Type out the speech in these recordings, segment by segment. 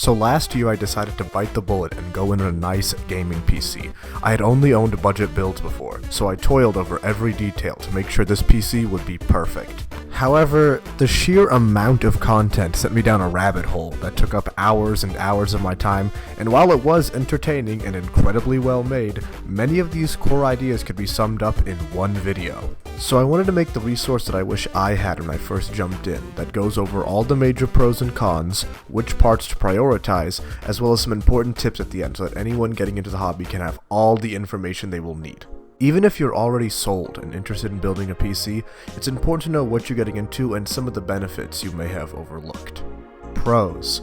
So last year I decided to bite the bullet and go in on a nice gaming PC. I had only owned budget builds before, so I toiled over every detail to make sure this PC would be perfect. However, the sheer amount of content sent me down a rabbit hole that took up hours and hours of my time, and while it was entertaining and incredibly well made, many of these core ideas could be summed up in one video. So I wanted to make the resource that I wish I had when I first jumped in, that goes over all the major pros and cons, which parts to prioritize, as well as some important tips at the end so that anyone getting into the hobby can have all the information they will need. Even if you're already sold and interested in building a PC, it's important to know what you're getting into and some of the benefits you may have overlooked. Pros.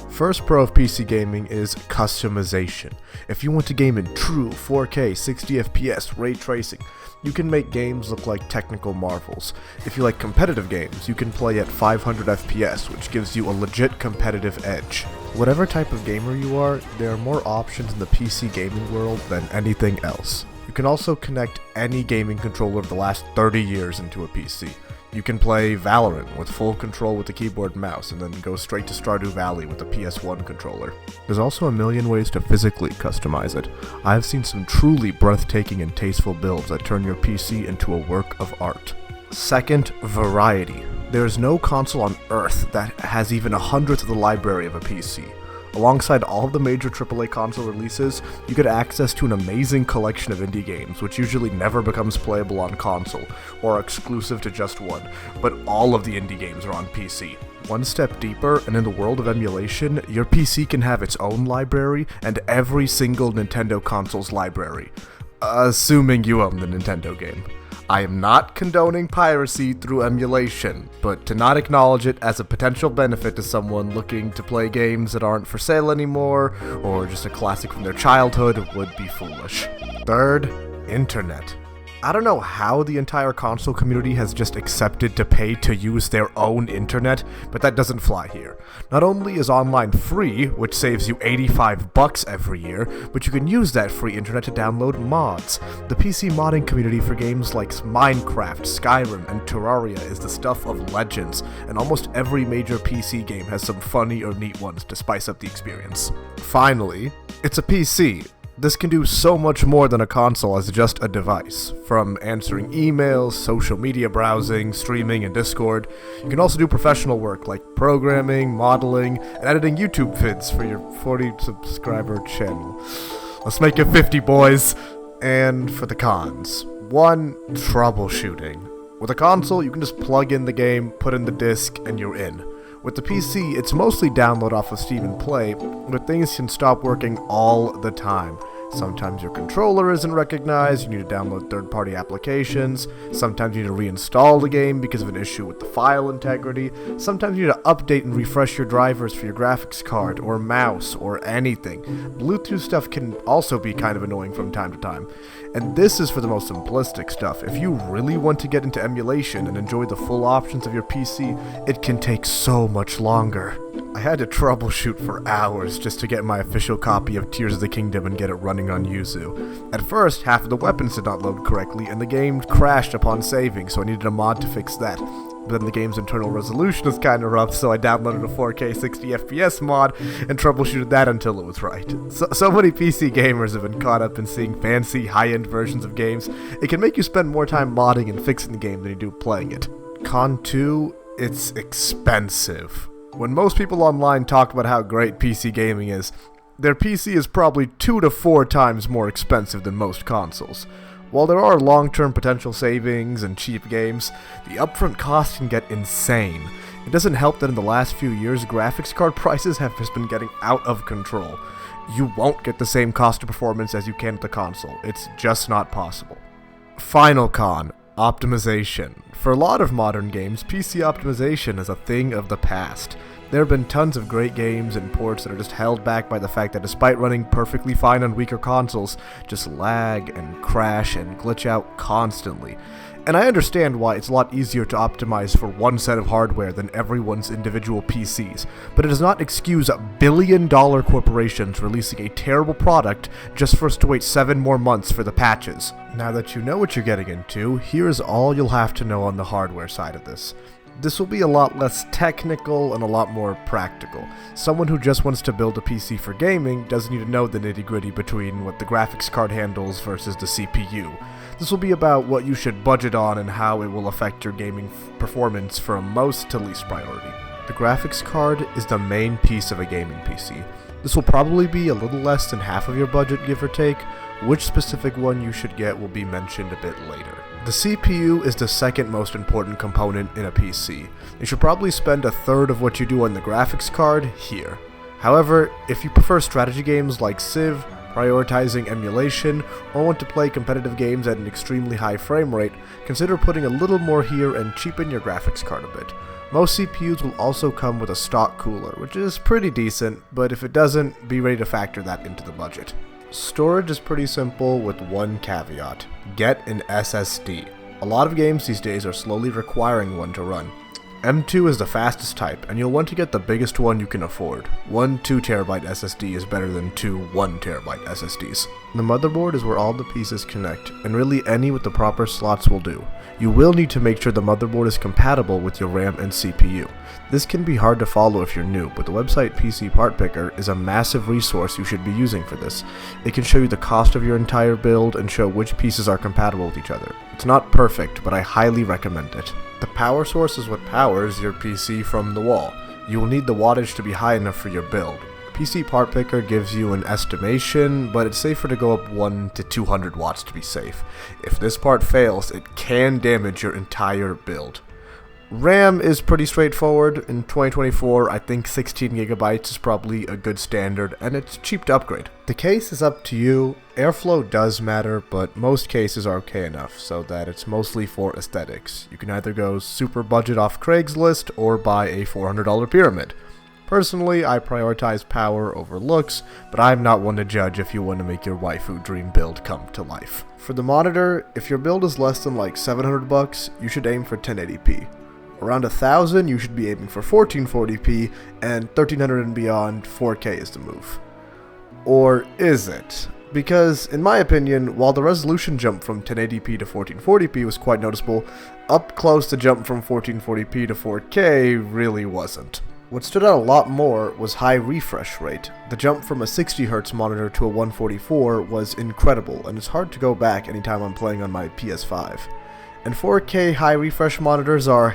First pro of PC gaming is customization. If you want to game in true 4K 60fps ray tracing, you can make games look like technical marvels. If you like competitive games, you can play at 500 FPS, which gives you a legit competitive edge. Whatever type of gamer you are, there are more options in the PC gaming world than anything else. You can also connect any gaming controller of the last 30 years into a PC. You can play Valorant with full control with the keyboard and mouse, and then go straight to Stardew Valley with the PS1 controller. There's also a million ways to physically customize it. I've seen some truly breathtaking and tasteful builds that turn your PC into a work of art. Second, variety. There is no console on Earth that has even 1/100th of the library of a PC. Alongside all of the major AAA console releases, you get access to an amazing collection of indie games, which usually never becomes playable on console, or are exclusive to just one, but all of the indie games are on PC. One step deeper, and in the world of emulation, your PC can have its own library, and every single Nintendo console's library. Assuming you own the Nintendo game. I am not condoning piracy through emulation, but to not acknowledge it as a potential benefit to someone looking to play games that aren't for sale anymore, or just a classic from their childhood, would be foolish. Third, internet. I don't know how the entire console community has just accepted to pay to use their own internet, but that doesn't fly here. Not only is online free, which saves you $85 every year, but you can use that free internet to download mods. The PC modding community for games like Minecraft, Skyrim, and Terraria is the stuff of legends, and almost every major PC game has some funny or neat ones to spice up the experience. Finally, it's a PC. This can do so much more than a console as just a device. From answering emails, social media browsing, streaming, and Discord, you can also do professional work like programming, modeling, and editing YouTube vids for your 40 subscriber channel. Let's make it 50, boys! And for the cons. 1. Troubleshooting. With a console, you can just plug in the game, put in the disc, and you're in. With the PC, it's mostly download off of Steam and Play, but things can stop working all the time. Sometimes your controller isn't recognized, you need to download third-party applications, sometimes you need to reinstall the game because of an issue with the file integrity, sometimes you need to update and refresh your drivers for your graphics card, or mouse, or anything. Bluetooth stuff can also be kind of annoying from time to time. And this is for the most simplistic stuff. If you really want to get into emulation and enjoy the full options of your PC, it can take so much longer. I had to troubleshoot for hours just to get my official copy of Tears of the Kingdom and get it running on Yuzu. At first, half of the weapons did not load correctly, and the game crashed upon saving, so I needed a mod to fix that. But then the game's internal resolution was kinda rough, so I downloaded a 4K 60fps mod and troubleshooted that until it was right. So many PC gamers have been caught up in seeing fancy, high-end versions of games. It can make you spend more time modding and fixing the game than you do playing it. Con 2, it's expensive. When most people online talk about how great PC gaming is, their PC is probably 2 to 4 times more expensive than most consoles. While there are long-term potential savings and cheap games, the upfront cost can get insane. It doesn't help that in the last few years, graphics card prices have just been getting out of control. You won't get the same cost of performance as you can with the console. It's just not possible. Final con, optimization. For a lot of modern games, PC optimization is a thing of the past. There have been tons of great games and ports that are just held back by the fact that despite running perfectly fine on weaker consoles, just lag and crash and glitch out constantly. And I understand why it's a lot easier to optimize for one set of hardware than everyone's individual PCs, but it does not excuse billion-dollar corporations releasing a terrible product just for us to wait 7 more months for the patches. Now that you know what you're getting into, here's all you'll have to know on the hardware side of this. This will be a lot less technical and a lot more practical. Someone who just wants to build a PC for gaming doesn't need to know the nitty-gritty between what the graphics card handles versus the CPU. This will be about what you should budget on and how it will affect your gaming performance from most to least priority. The graphics card is the main piece of a gaming PC. This will probably be a little less than half of your budget, give or take. Which specific one you should get will be mentioned a bit later. The CPU is the second most important component in a PC. You should probably spend a third of what you do on the graphics card here. However, if you prefer strategy games like Civ, prioritizing emulation, or want to play competitive games at an extremely high frame rate, consider putting a little more here and cheapen your graphics card a bit. Most CPUs will also come with a stock cooler, which is pretty decent, but if it doesn't, be ready to factor that into the budget. Storage is pretty simple with one caveat: get an SSD. A lot of games these days are slowly requiring one to run. M2 is the fastest type, and you'll want to get the biggest one you can afford. One 2TB SSD is better than two 1TB SSDs. The motherboard is where all the pieces connect, and really any with the proper slots will do. You will need to make sure the motherboard is compatible with your RAM and CPU. This can be hard to follow if you're new, but the website PC Part Picker is a massive resource you should be using for this. It can show you the cost of your entire build and show which pieces are compatible with each other. It's not perfect, but I highly recommend it. The power source is what powers your PC from the wall. You will need the wattage to be high enough for your build. PC Part Picker gives you an estimation, but it's safer to go up 1 to 200 watts to be safe. If this part fails, it can damage your entire build. RAM is pretty straightforward. In 2024, I think 16 gigabytes is probably a good standard, and it's cheap to upgrade. The case is up to you. Airflow does matter, but most cases are okay enough, so that it's mostly for aesthetics. You can either go super budget off Craigslist, or buy a $400 pyramid. Personally, I prioritize power over looks, but I'm not one to judge if you want to make your waifu dream build come to life. For the monitor, if your build is less than like $700, you should aim for 1080p. Around $1,000, you should be aiming for 1440p, and $1,300 and beyond, 4K is the move. Or is it? Because, in my opinion, while the resolution jump from 1080p to 1440p was quite noticeable, up close the jump from 1440p to 4K really wasn't. What stood out a lot more was high refresh rate. The jump from a 60Hz monitor to a 144 was incredible, and it's hard to go back anytime I'm playing on my PS5. And 4K high refresh monitors are...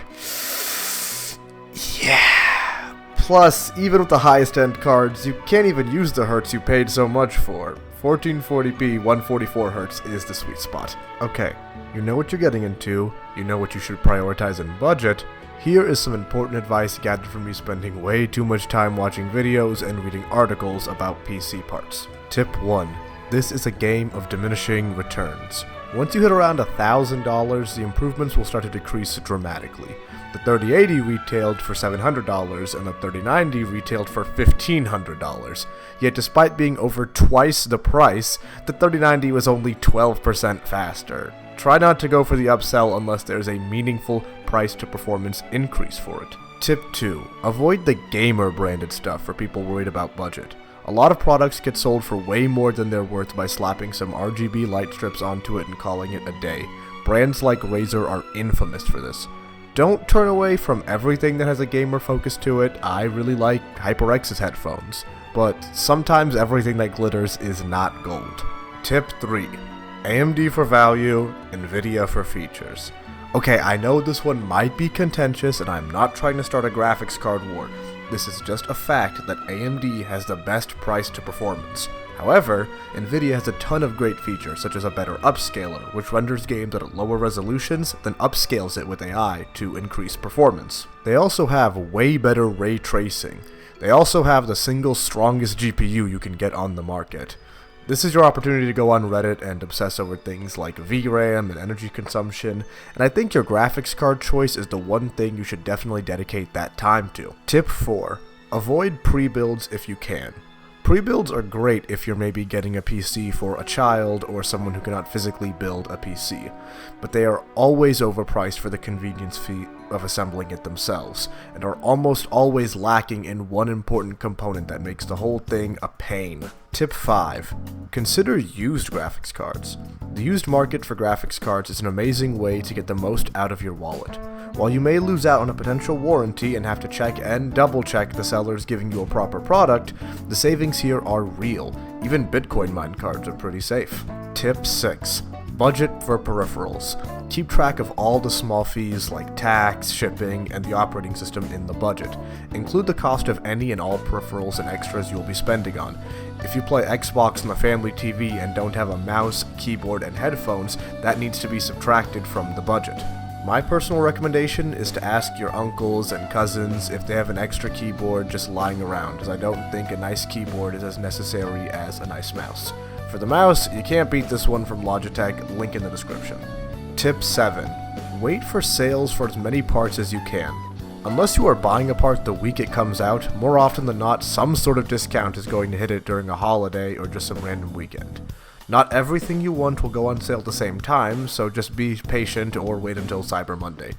yeah. Plus, even with the highest end cards, you can't even use the hertz you paid so much for. 1440p 144Hz is the sweet spot. Okay, you know what you're getting into, you know what you should prioritize and budget. Here is some important advice gathered from me spending way too much time watching videos and reading articles about PC parts. Tip 1. This is a game of diminishing returns. Once you hit around $1,000, the improvements will start to decrease dramatically. The 3080 retailed for $700 and the 3090 retailed for $1,500. Yet despite being over twice the price, the 3090 was only 12% faster. Try not to go for the upsell unless there is a meaningful price to performance increase for it. Tip 2. Avoid the gamer branded stuff for people worried about budget. A lot of products get sold for way more than they're worth by slapping some RGB light strips onto it and calling it a day. Brands like Razer are infamous for this. Don't turn away from everything that has a gamer focus to it. I really like HyperX's headphones, but sometimes everything that glitters is not gold. Tip 3. AMD for value, Nvidia for features. Okay, I know this one might be contentious and I'm not trying to start a graphics card war. This is just a fact that AMD has the best price to performance. However, Nvidia has a ton of great features, such as a better upscaler, which renders games at lower resolutions, then upscales it with AI to increase performance. They also have way better ray tracing. They also have the single strongest GPU you can get on the market. This is your opportunity to go on Reddit and obsess over things like VRAM and energy consumption, and I think your graphics card choice is the one thing you should definitely dedicate that time to. Tip 4. Avoid pre-builds if you can. Pre-builds are great if you're maybe getting a PC for a child or someone who cannot physically build a PC, but they are always overpriced for the convenience fee. of assembling it themselves, and are almost always lacking in one important component that makes the whole thing a pain. Tip 5. Consider used graphics cards. The used market for graphics cards is an amazing way to get the most out of your wallet. While you may lose out on a potential warranty and have to check and double check the sellers giving you a proper product, the savings here are real. Even Bitcoin mined cards are pretty safe. Tip 6. Budget for peripherals. Keep track of all the small fees like tax, shipping, and the operating system in the budget. Include the cost of any and all peripherals and extras you'll be spending on. If you play Xbox on the family TV and don't have a mouse, keyboard, and headphones, that needs to be subtracted from the budget. My personal recommendation is to ask your uncles and cousins if they have an extra keyboard just lying around, as I don't think a nice keyboard is as necessary as a nice mouse. For the mouse, you can't beat this one from Logitech, link in the description. Tip 7. Wait for sales for as many parts as you can. Unless you are buying a part the week it comes out, more often than not, some sort of discount is going to hit it during a holiday or just some random weekend. Not everything you want will go on sale at the same time, so just be patient or wait until Cyber Monday.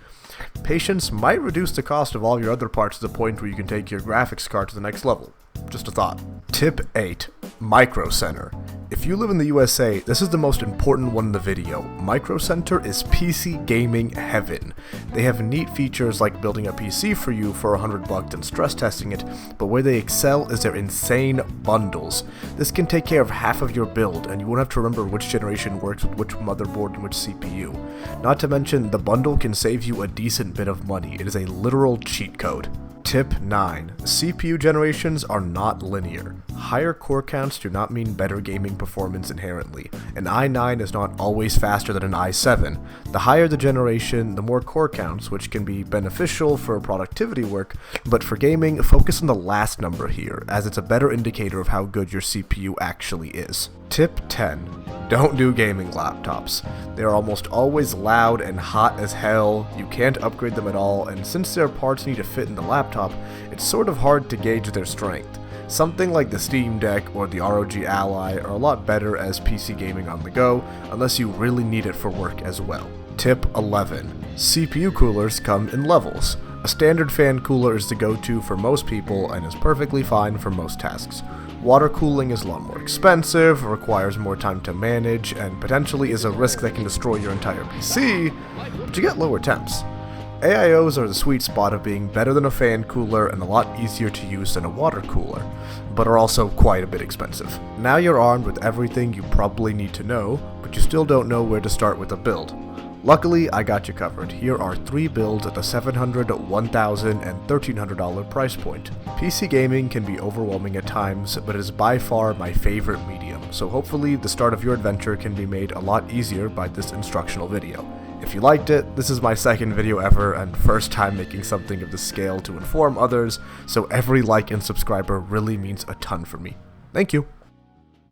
Patience might reduce the cost of all your other parts to the point where you can take your graphics card to the next level. Just a thought. Tip 8. Micro Center. If you live in the USA, this is the most important one in the video. Micro Center is PC gaming heaven. They have neat features like building a PC for you for $100 and stress testing it, but where they excel is their insane bundles. This can take care of half of your build, and you won't have to remember which generation works with which motherboard and which CPU. Not to mention, the bundle can save you a decent bit of money. It is a literal cheat code. Tip 9. CPU generations are not linear. Higher core counts do not mean better gaming performance inherently. An i9 is not always faster than an i7. The higher the generation, the more core counts, which can be beneficial for productivity work, but for gaming, focus on the last number here, as it's a better indicator of how good your CPU actually is. Tip 10. Don't do gaming laptops. They are almost always loud and hot as hell, you can't upgrade them at all, and since their parts need to fit in the laptop, it's sort of hard to gauge their strength. Something like the Steam Deck or the ROG Ally are a lot better as PC gaming on the go, unless you really need it for work as well. Tip 11. CPU coolers come in levels. A standard fan cooler is the go-to for most people and is perfectly fine for most tasks. Water cooling is a lot more expensive, requires more time to manage, and potentially is a risk that can destroy your entire PC, but you get lower temps. AIOs are the sweet spot of being better than a fan cooler and a lot easier to use than a water cooler, but are also quite a bit expensive. Now you're armed with everything you probably need to know, but you still don't know where to start with a build. Luckily, I got you covered. Here are 3 builds at the $700, $1,000, and $1,300 price point. PC gaming can be overwhelming at times, but it is by far my favorite medium, so hopefully the start of your adventure can be made a lot easier by this instructional video. If you liked it, this is my second video ever and first time making something of this scale to inform others, so every like and subscriber really means a ton for me. Thank you!